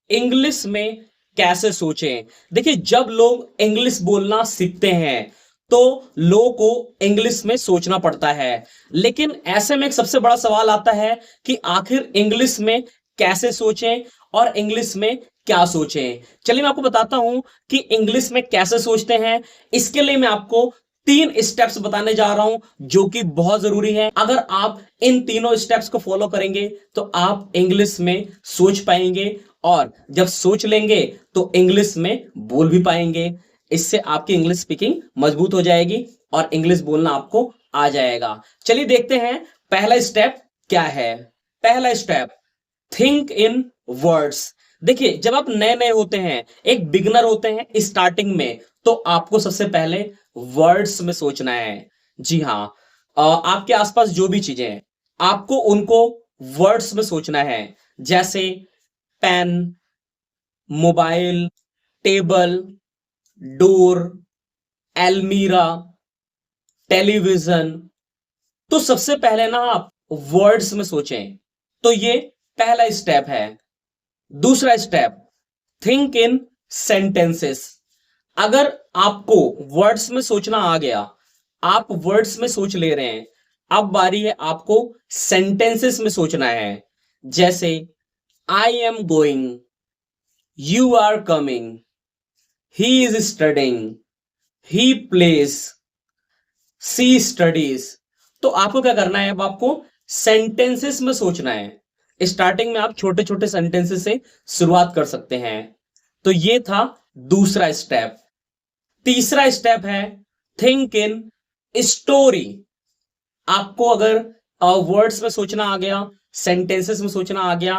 English में कैसे सोचें। देखिए, जब लोग इंग्लिश बोलना सीखते हैं तो लोगों को इंग्लिश में सोचना पड़ता है, लेकिन ऐसे में एक सबसे बड़ा सवाल आता है कि आखिर इंग्लिश में कैसे सोचें और इंग्लिश में क्या सोचें। चलिए मैं आपको बताता हूं कि इंग्लिश में कैसे सोचते हैं। इसके लिए मैं आपको 3 स्टेप्स बताने जा रहा हूं जो कि बहुत जरूरी है। अगर आप इन तीनों स्टेप्स को फॉलो करेंगे तो आप इंग्लिश में सोच पाएंगे, और जब सोच लेंगे तो इंग्लिश में बोल भी पाएंगे। इससे आपकी इंग्लिश स्पीकिंग मजबूत हो जाएगी और इंग्लिश बोलना आपको आ जाएगा। चलिए देखते हैं पहला स्टेप क्या है। पहला स्टेप, थिंक इन वर्ड्स। देखिए, जब आप नए नए होते हैं, एक बिगनर होते हैं स्टार्टिंग में, तो आपको सबसे पहले वर्ड्स में सोचना है। जी हाँ, आपके आसपास जो भी चीजें हैं आपको उनको वर्ड्स में सोचना है। जैसे पेन, मोबाइल, टेबल, डोर, एलमीरा, टेलीविजन। तो सबसे पहले ना आप वर्ड्स में सोचें। तो ये पहला स्टेप है। दूसरा स्टेप, थिंक इन सेंटेंसेस। अगर आपको वर्ड्स में सोचना आ गया, आप वर्ड्स में सोच ले रहे हैं, अब बारी है आपको सेंटेंसेस में सोचना है। जैसे I am going, you are coming, he is studying, he plays, she studies. तो आपको क्या करना है, अब आपको सेंटेंसेस में सोचना है। स्टार्टिंग में आप छोटे छोटे सेंटेंसेस से शुरुआत कर सकते हैं। तो ये था दूसरा स्टेप। तीसरा स्टेप है थिंक इन स्टोरी। आपको अगर वर्ड्स में सोचना आ गया, सेंटेंसेस में सोचना आ गया,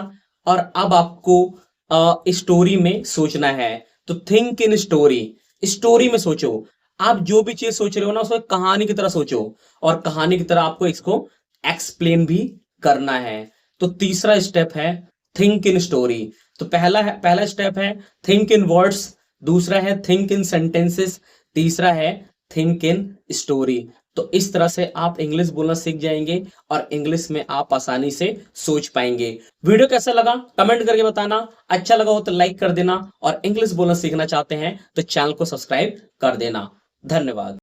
और अब आपको स्टोरी में सोचना है, तो थिंक इन स्टोरी। स्टोरी में सोचो। आप जो भी चीज सोच रहे हो ना, उसको एक कहानी की तरह सोचो, और कहानी की तरह आपको इसको एक्सप्लेन भी करना है। तो तीसरा स्टेप है थिंक इन स्टोरी। तो पहला स्टेप है थिंक इन वर्ड्स, दूसरा है थिंक इन सेंटेंसेस, तीसरा है थिंक इन स्टोरी। तो इस तरह से आप इंग्लिश बोलना सीख जाएंगे और इंग्लिश में आप आसानी से सोच पाएंगे। वीडियो कैसा लगा कमेंट करके बताना। अच्छा लगा हो तो लाइक कर देना, और इंग्लिश बोलना सीखना चाहते हैं तो चैनल को सब्सक्राइब कर देना। धन्यवाद।